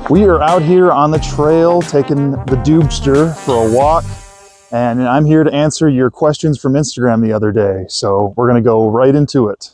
We are out here on the trail taking the Dubster for a walk, and I'm here to answer your questions from Instagram the other day. So we're gonna go right into it.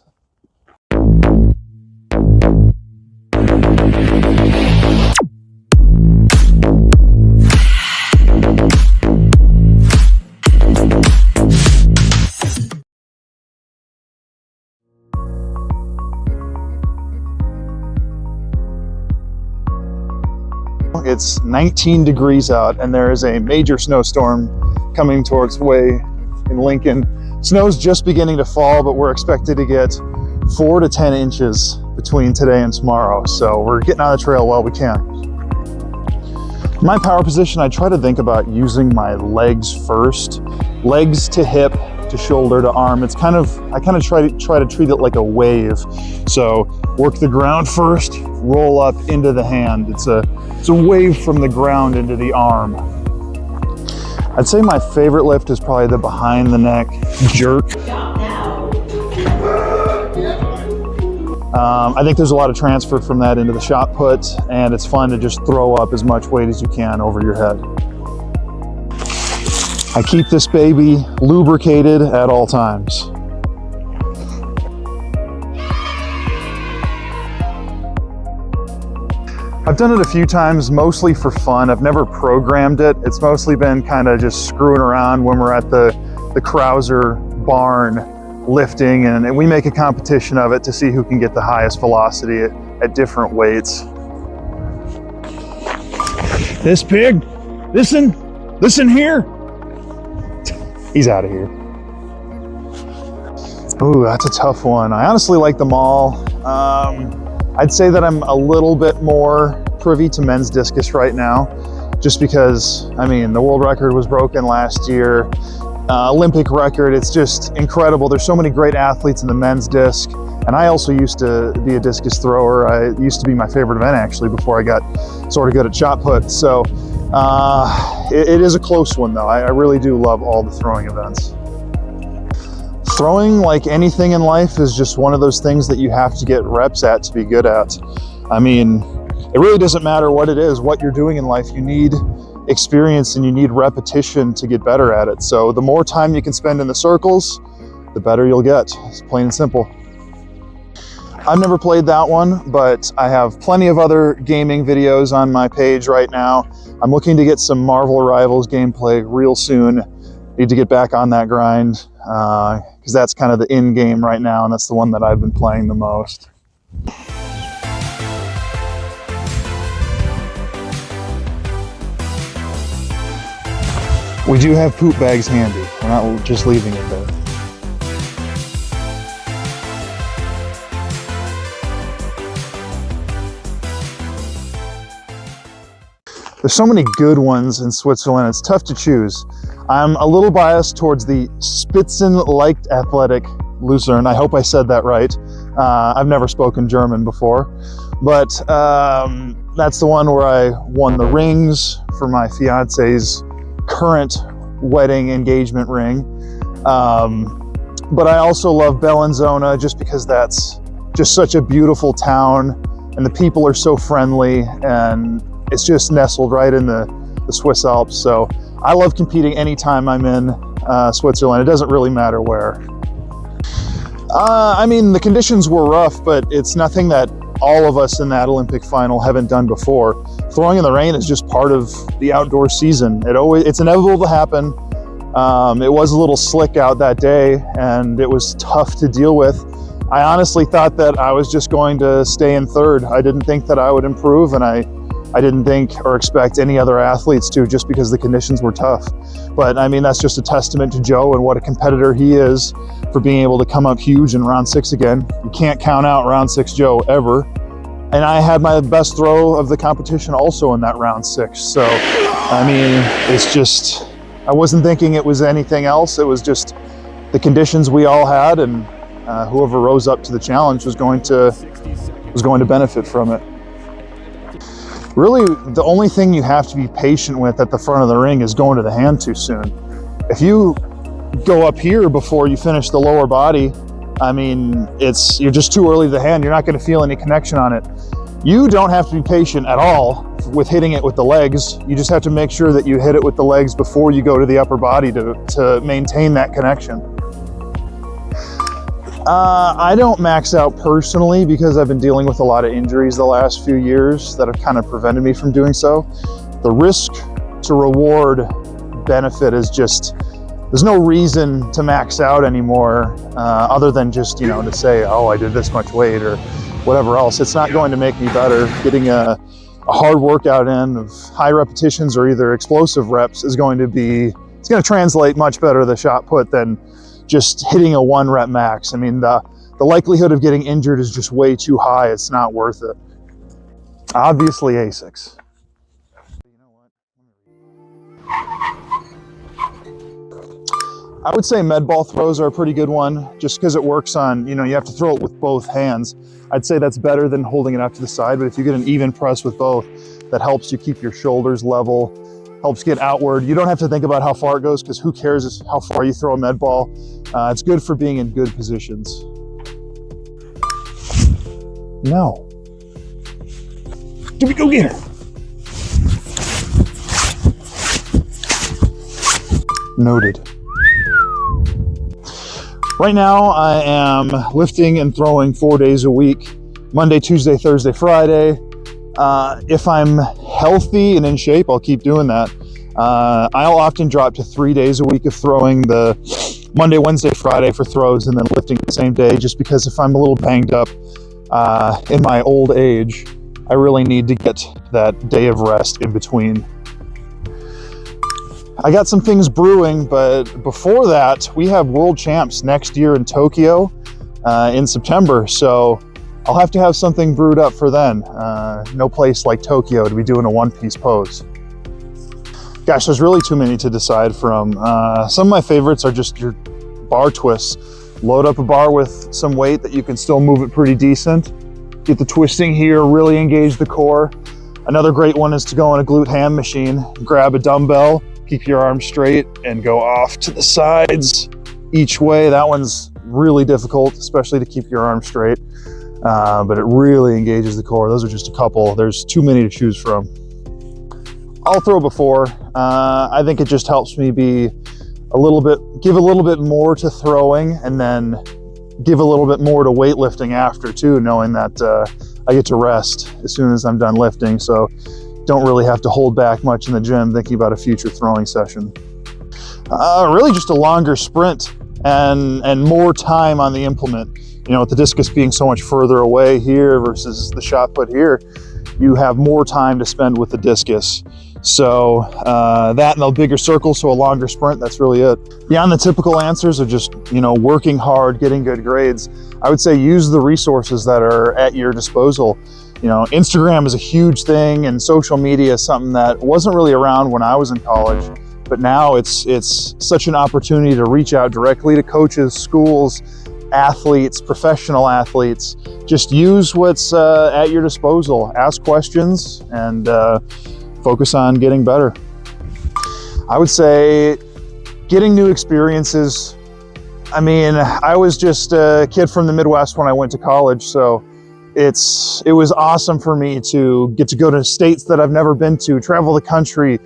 It's 19 degrees out and there is a major snowstorm coming towards way in Lincoln. Snow's just beginning to fall, but we're expected to get 4 to 10 inches between today and tomorrow. So we're getting on the trail while we can. In my power position, I try to think about using my legs first. Legs to hip, to shoulder, to arm. It's kind of, I kind of try to treat it like a wave. So work the ground first, roll up into the hand. It's a wave from the ground into the arm. I'd say my favorite lift is probably the behind the neck jerk. I think there's a lot of transfer from that into the shot put, and it's fun to just throw up as much weight as you can over your head. I keep this baby lubricated at all times. I've done it a few times, mostly for fun. I've never programmed it. It's mostly been kind of just screwing around when we're at the Krauser barn lifting, and we make a competition of it to see who can get the highest velocity at different weights. This pig, listen here. He's out of here. Ooh, that's a tough one. I honestly like them all. I'd say that I'm a little bit more privy to men's discus right now, just because, I mean, the world record was broken last year, Olympic record. It's just incredible. There's so many great athletes in the men's disc, and I also used to be a discus thrower. It used to be my favorite event, actually, before I got sort of good at shot put. So it is a close one, though. I really do love all the throwing events. Throwing, like anything in life, is just one of those things that you have to get reps at to be good at. I mean, it really doesn't matter what it is, what you're doing in life. You need experience and you need repetition to get better at it. So the more time you can spend in the circles, the better you'll get. It's plain and simple. I've never played that one, but I have plenty of other gaming videos on my page right now. I'm looking to get some Marvel Rivals gameplay real soon. Need to get back on that grind, because that's kind of the in game right now, and that's the one that I've been playing the most. We do have poop bags handy. We're not just leaving it there. There's so many good ones in Switzerland, it's tough to choose. I'm a little biased towards the Spitzenleicht Athletic Lucerne. I hope I said that right. I've never spoken German before, but that's the one where I won the rings for my fiance's current wedding engagement ring. But I also love Bellinzona just because that's just such a beautiful town and the people are so friendly, and it's just nestled right in the Swiss Alps. So I love competing anytime I'm in Switzerland. It doesn't really matter where. I mean, the conditions were rough, but it's nothing that all of us in that Olympic final haven't done before. Throwing in the rain is just part of the outdoor season. It's inevitable to happen. It was a little slick out that day, and it was tough to deal with. I honestly thought that I was just going to stay in third. I didn't think that I would improve, and I didn't think or expect any other athletes to, just because the conditions were tough. But I mean, that's just a testament to Joe and what a competitor he is for being able to come up huge in round 6 again. You can't count out round 6 Joe ever. And I had my best throw of the competition also in that round 6. So, I mean, it's just, I wasn't thinking it was anything else. It was just the conditions we all had, and whoever rose up to the challenge was going to benefit from it. Really, the only thing you have to be patient with at the front of the ring is going to the hand too soon. If you go up here before you finish the lower body, I mean, you're just too early to the hand. You're not going to feel any connection on it. You don't have to be patient at all with hitting it with the legs. You just have to make sure that you hit it with the legs before you go to the upper body to maintain that connection. I don't max out personally because I've been dealing with a lot of injuries the last few years that have kind of prevented me from doing so. The risk to reward benefit is just, there's no reason to max out anymore other than just, you know, to say, oh, I did this much weight or whatever else. It's not going to make me better. Getting a hard workout in of high repetitions or either explosive reps is going to be, it's going to translate much better to the shot put than just hitting a 1 rep max. I mean, the likelihood of getting injured is just way too high. It's not worth it. Obviously ASICs. I would say med ball throws are a pretty good one just because it works on, you know, you have to throw it with both hands. I'd say that's better than holding it up to the side, but if you get an even press with both, that helps you keep your shoulders level, helps get outward. You don't have to think about how far it goes because who cares how far you throw a med ball. It's good for being in good positions. No. Jimmy, go get her. Noted. Right now I am lifting and throwing 4 days a week, Monday, Tuesday, Thursday, Friday. If I'm healthy and in shape, I'll keep doing that. I'll often drop to 3 days a week of throwing, the Monday, Wednesday, Friday for throws, and then lifting the same day, just because if I'm a little banged up in my old age, I really need to get that day of rest in between. I got some things brewing, but before that, we have world champs next year in Tokyo in September, so I'll have to have something brewed up for then. No place like Tokyo to be doing a one-piece pose. Gosh, there's really too many to decide from. Some of my favorites are just your bar twists. Load up a bar with some weight that you can still move it pretty decent. Get the twisting here, really engage the core. Another great one is to go on a glute ham machine, grab a dumbbell, keep your arms straight and go off to the sides each way. That one's really difficult, especially to keep your arms straight, but it really engages the core. Those are just a couple. There's too many to choose from. I'll throw before. I think it just helps me be give a little bit more to throwing and then give a little bit more to weightlifting after too, knowing that I get to rest as soon as I'm done lifting. So don't really have to hold back much in the gym thinking about a future throwing session. Really just a longer sprint and more time on the implement. You know, with the discus being so much further away here versus the shot put here, you have more time to spend with the discus. So that and the bigger circle, so a longer sprint, that's really it. Beyond the typical answers of just, you know, working hard, getting good grades, I would say use the resources that are at your disposal. You know, Instagram is a huge thing, and social media is something that wasn't really around when I was in college, but now it's such an opportunity to reach out directly to coaches, schools, athletes, professional athletes. Just use what's at your disposal. Ask questions and focus on getting better. I would say getting new experiences. I mean, I was just a kid from the Midwest when I went to college, so it was awesome for me to get to go to states that I've never been to, travel the country,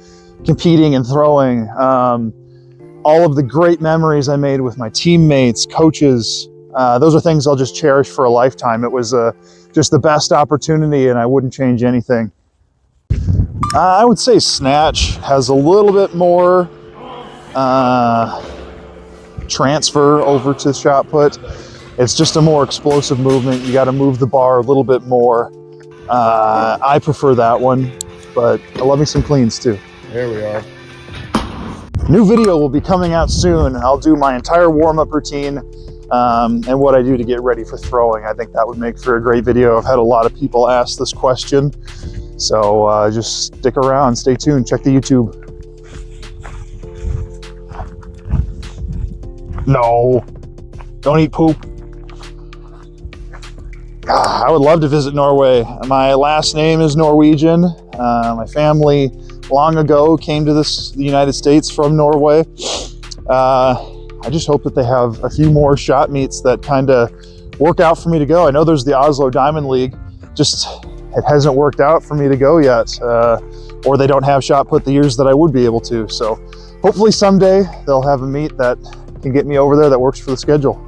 competing and throwing. All of the great memories I made with my teammates, coaches, those are things I'll just cherish for a lifetime. It was just the best opportunity, and I wouldn't change anything. I would say snatch has a little bit more transfer over to shot put. It's just a more explosive movement. You got to move the bar a little bit more. I prefer that one, but I love me some cleans too. There we are. New video will be coming out soon. I'll do my entire warm-up routine and what I do to get ready for throwing. I think that would make for a great video. I've had a lot of people ask this question. So just stick around, stay tuned, check the YouTube. No, don't eat poop. I would love to visit Norway. My last name is Norwegian. My family long ago came to the United States from Norway. I just hope that they have a few more shot meets that kind of work out for me to go. I know there's the Oslo Diamond League. Just it hasn't worked out for me to go yet, or they don't have shot put the years that I would be able to. So hopefully someday they'll have a meet that can get me over there that works for the schedule.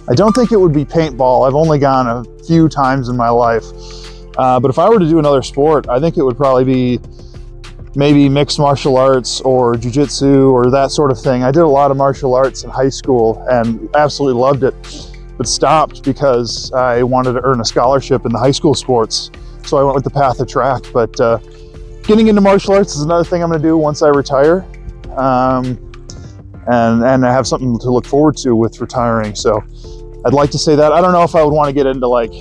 I don't think it would be paintball. I've only gone a few times in my life. But if I were to do another sport, I think it would probably be maybe mixed martial arts or jiu-jitsu or that sort of thing. I did a lot of martial arts in high school and absolutely loved it, but stopped because I wanted to earn a scholarship in the high school sports. So I went with the path of track. But getting into martial arts is another thing I'm gonna do once I retire. And I have something to look forward to with retiring. So I'd like to say that. I don't know if I would want to get into like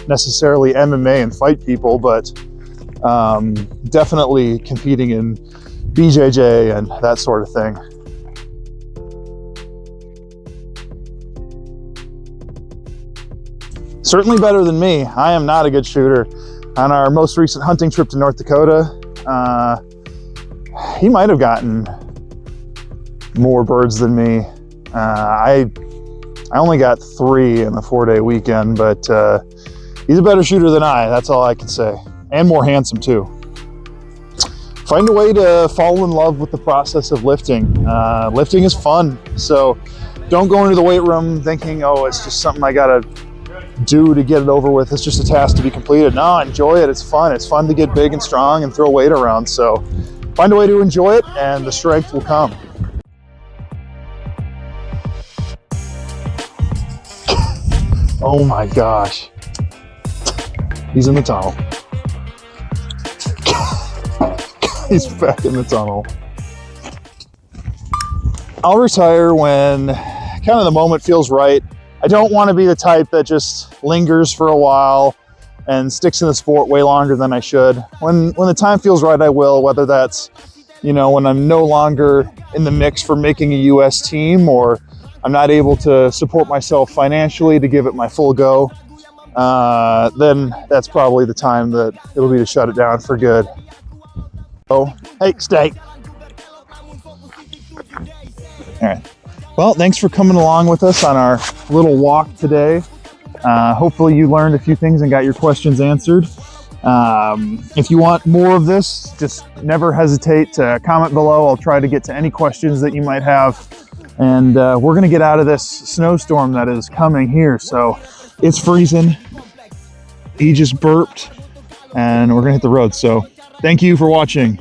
necessarily MMA and fight people, but definitely competing in BJJ and that sort of thing. Certainly better than me. I am not a good shooter. On our most recent hunting trip to North Dakota, he might have gotten more birds than me. I only got 3 in the 4-day weekend, but he's a better shooter than I, that's all I can say. And more handsome too. Find a way to fall in love with the process of lifting. Lifting is fun, so don't go into the weight room thinking, oh, it's just something I gotta do to get it over with. It's just a task to be completed. No, enjoy it, it's fun. It's fun to get big and strong and throw weight around, so find a way to enjoy it and the strength will come. Oh my gosh. He's in the tunnel. He's back in the tunnel. I'll retire when kind of the moment feels right. I don't want to be the type that just lingers for a while and sticks in the sport way longer than I should. When the time feels right, I will, whether that's, you know, when I'm no longer in the mix for making a US team, or I'm not able to support myself financially to give it my full go, then that's probably the time that it'll be to shut it down for good. Oh, hey, stay. All right. Well, thanks for coming along with us on our little walk today. Hopefully you learned a few things and got your questions answered. If you want more of this, just never hesitate to comment below. I'll try to get to any questions that you might have. And we're gonna get out of this snowstorm that is coming here. So it's freezing. He just burped and we're gonna hit the road. So thank you for watching.